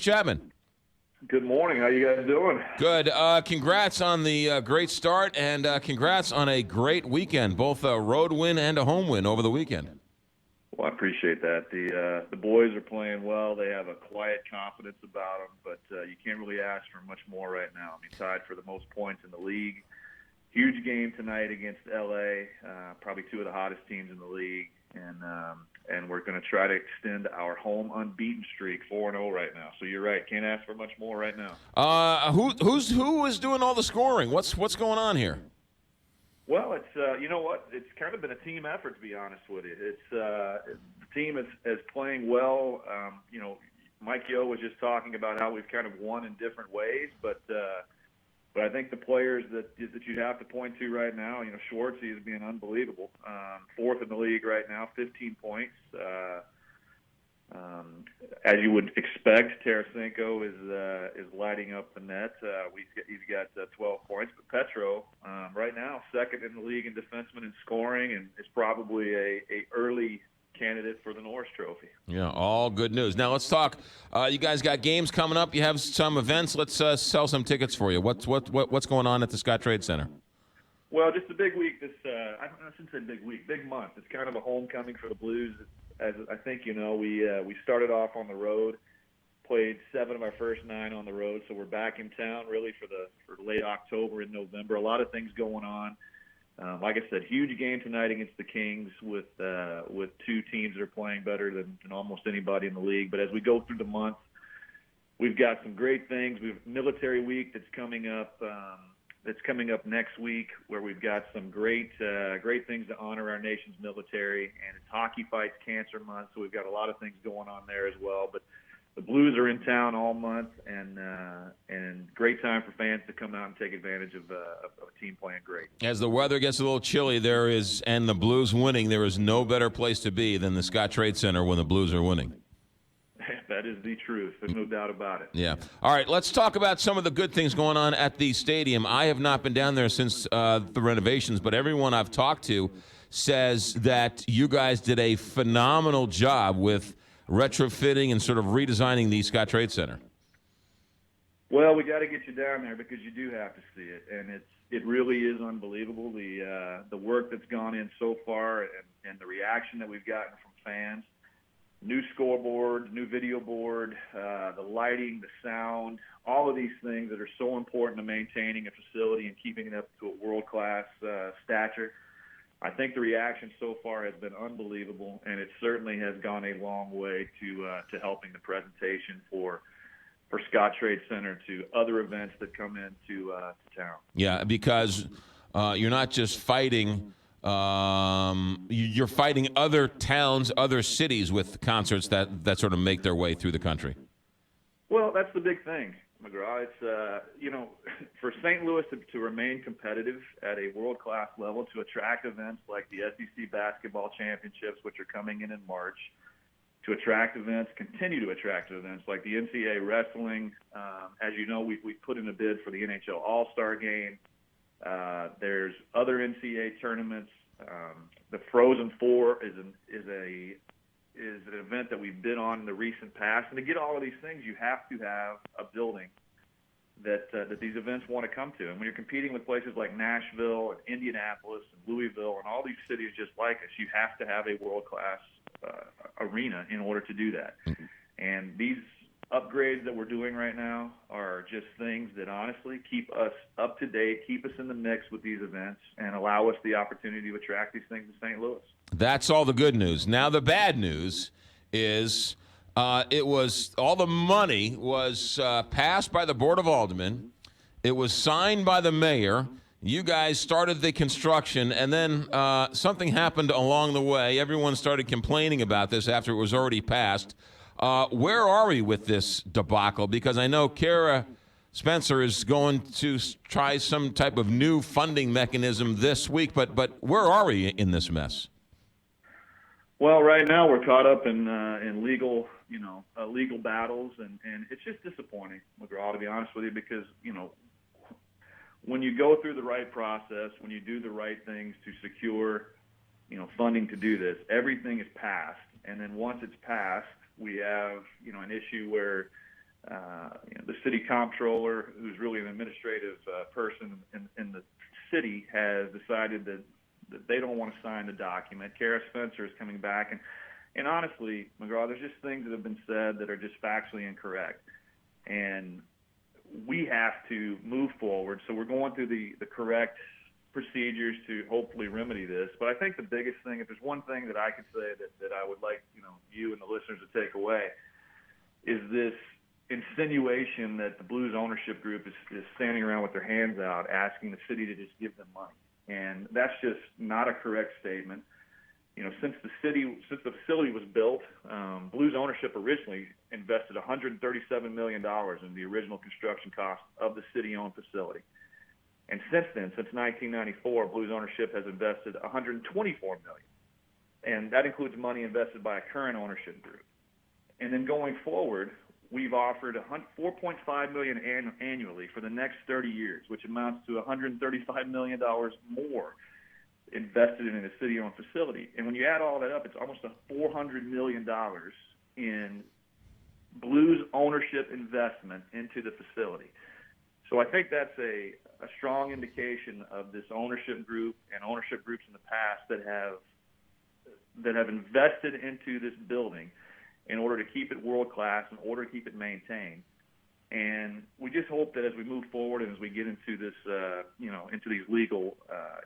Chapman. Good morning. How you guys doing? Good. Congrats on the great start, and congrats on a great weekend, both a road win and a home win over the weekend. Well, I appreciate that. The boys are playing well. They have a quiet confidence about them, but you can't really ask for much more right now. I mean, tied for the most points in the league. Huge game tonight against L.A., probably two of the hottest teams in the league, and we're going to try to extend our home unbeaten streak, 4-0 right now. So you're right, can't ask for much more right now. Who is doing all the scoring? What's going on here? Well, it's you know what? It's kind of been a team effort, to be honest with you. It's the team is playing well. Mike Yo was just talking about how we've kind of won in different ways, but I think the players that you have to point to right now, Schwartzy is being unbelievable. Fourth in the league right now, 15 points. As you would expect, Tarasenko is lighting up the net. He's got 12 points. But Petro, right now, second in the league in defenseman and scoring, and is probably a early candidate for the Norris Trophy. Yeah, all good news. Now let's talk. You guys got games coming up. You have some events. Let's sell some tickets for you. What's going on at the Scottrade Center? Well, just a big week. I shouldn't say big week, big month. It's kind of a homecoming for the Blues. As I think we started off on the road, played 7 of our first 9 on the road, so we're back in town really for late October and November. A lot of things going on. Like I said, huge game tonight against the Kings with two teams that are playing better than almost anybody in the league. But as we go through the month, we've got some great things. We have Military Week that's coming up. That's coming up next week, where we've got some great things to honor our nation's military, and it's Hockey Fights Cancer Month, so we've got a lot of things going on there as well. But the Blues are in town all month, and great time for fans to come out and take advantage of a team playing great. As the weather gets a little chilly, and the Blues winning, there is no better place to be than the Scottrade Center when the Blues are winning. That is the truth. There's no doubt about it. Yeah. All right, let's talk about some of the good things going on at the stadium. I have not been down there since the renovations, but everyone I've talked to says that you guys did a phenomenal job with retrofitting and sort of redesigning the Scottrade Center. Well, we got to get you down there because you do have to see it, and it really is unbelievable, the work that's gone in so far and the reaction that we've gotten from fans. New scoreboard, new video board, the lighting, the sound, all of these things that are so important to maintaining a facility and keeping it up to a world-class stature. I think the reaction so far has been unbelievable, and it certainly has gone a long way to helping the presentation for Scottrade Center to other events that come into town. Yeah, because you're not just fighting you're fighting other towns, other cities with concerts that sort of make their way through the country. Well, that's the big thing, McGraw. It's, for St. Louis to remain competitive at a world-class level, to attract events like the SEC Basketball Championships, which are coming in March, to attract events, continue to attract events like the NCAA Wrestling. As you know, we put in a bid for the NHL All-Star Game. There's other NCAA tournaments. The Frozen Four is an event that we've bid on in the recent past. And to get all of these things, you have to have a building that these events want to come to. And when you're competing with places like Nashville and Indianapolis and Louisville and all these cities just like us, you have to have a world-class arena in order to do that. Mm-hmm. And these upgrades that we're doing right now are just things that honestly keep us up to date, keep us in the mix with these events, and allow us the opportunity to attract these things to St. Louis. That's all the good news. Now the bad news is it was all the money was passed by the Board of Aldermen. It was signed by the mayor. You guys started the construction, and then something happened along the way. Everyone started complaining about this after it was already passed. Where are we with this debacle? Because I know Kara Spencer is going to try some type of new funding mechanism this week, but where are we in this mess? Well, right now we're caught up in legal, legal battles, and it's just disappointing, McGraw, to be honest with you, because when you go through the right process, when you do the right things to secure, funding to do this, everything is passed, and then once it's passed, we have, an issue where the city comptroller, who's really an administrative person in the city, has decided that they don't want to sign the document. Kara Spencer is coming back, and honestly, McGraw, there's just things that have been said that are just factually incorrect, and we have to move forward. So we're going through the correct procedures to hopefully remedy this. But I think the biggest thing, if there's one thing that I could say that I would like you and the listeners to take away, is this insinuation that the Blues ownership group is standing around with their hands out asking the city to just give them money. And that's just not a correct statement. Since the facility was built, Blues ownership originally invested $137 million in the original construction cost of the city-owned facility. And since then, since 1994, Blues ownership has invested $124 million. And that includes money invested by a current ownership group. And then going forward, we've offered $4.5 million annually for the next 30 years, which amounts to $135 million more invested in a city-owned facility. And when you add all that up, it's almost $400 million in Blues ownership investment into the facility. So I think that's a strong indication of this ownership group and ownership groups in the past that have invested into this building in order to keep it world-class, in order to keep it maintained. And we just hope that as we move forward and as we get into this, into these legal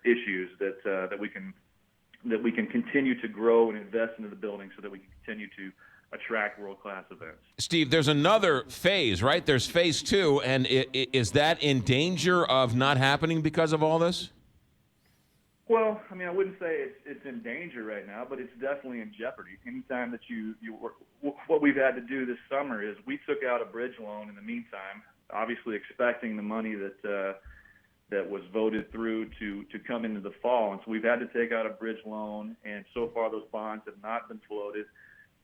issues, that we can continue to grow and invest into the building so that we can continue to attract world-class events. Steve, there's another phase, right? There's phase 2, and is that in danger of not happening because of all this? Well, I mean, I wouldn't say it's in danger right now, but it's definitely in jeopardy. Anytime that you work, what we've had to do this summer is we took out a bridge loan in the meantime, obviously expecting the money that was voted through to come into the fall. And so we've had to take out a bridge loan, and so far those bonds have not been floated.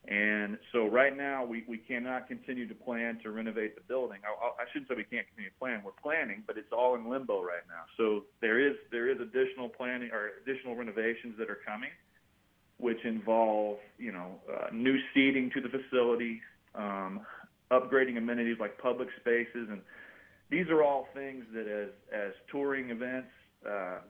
And so right now we cannot continue to plan to renovate the building. I shouldn't say we can't continue to plan. We're planning, but it's all in limbo right now. So there is additional planning or additional renovations that are coming, which involve new seating to the facility, upgrading amenities like public spaces, and these are all things that as touring events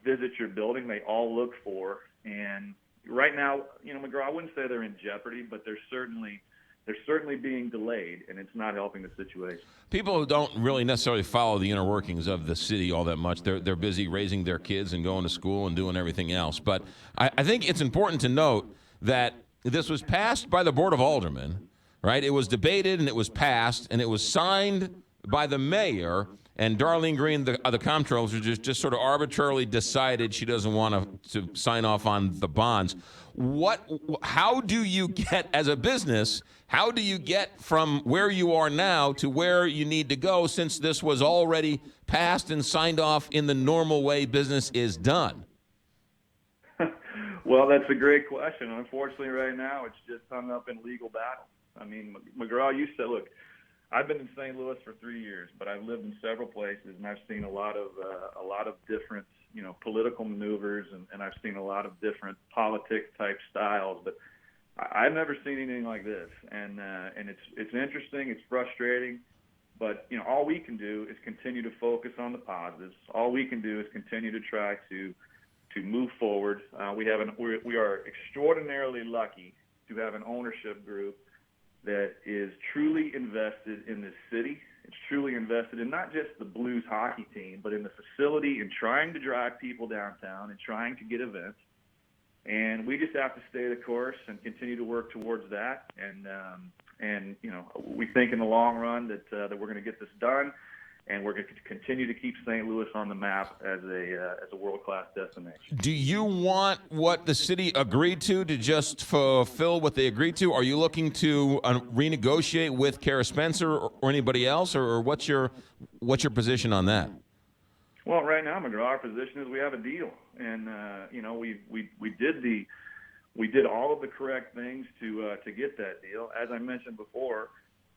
visit your building, they all look for. And right now, McGraw, I wouldn't say they're in jeopardy, but they're certainly being delayed, and it's not helping the situation. People who don't really necessarily follow the inner workings of the city all that much, they're busy raising their kids and going to school and doing everything else. But I think it's important to note that this was passed by the Board of Aldermen, right? It was debated, and it was passed, and it was signed by the mayor. And Darlene Green, the comptroller, just sort of arbitrarily decided she doesn't want to sign off on the bonds. How do you get, as a business, how do you get from where you are now to where you need to go, since this was already passed and signed off in the normal way business is done? Well, that's a great question. Unfortunately, right now, it's just hung up in legal battle. I mean, McGraw, you said, look, I've been in St. Louis for 3 years, but I've lived in several places, and I've seen a lot of different, political maneuvers, and I've seen a lot of different politics type styles. But I've never seen anything like this, and it's interesting, it's frustrating, but all we can do is continue to focus on the positives. All we can do is continue to try to move forward. We are extraordinarily lucky to have an ownership group that is truly invested in this city. It's truly invested in not just the Blues hockey team, but in the facility and trying to drive people downtown and trying to get events. And we just have to stay the course and continue to work towards that. And we think in the long run that we're going to get this done, and we're going to continue to keep St. Louis on the map as a world-class destination. Do you want what the city agreed to just fulfill what they agreed to? Are you looking to renegotiate with Kara Spencer or anybody else, or what's your position on that? Well, right now, McGraw, our position is we have a deal, and we did all of the correct things to get that deal. As I mentioned before,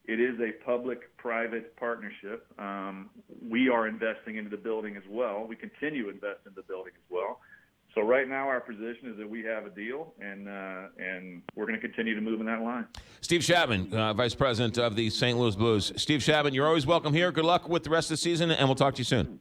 it is a public-private partnership. We are investing into the building as well. We continue to invest in the building as well. So right now our position is that we have a deal, and we're going to continue to move in that line. Steve Chapman, Vice President of the St. Louis Blues. Steve Chapman, you're always welcome here. Good luck with the rest of the season, and we'll talk to you soon.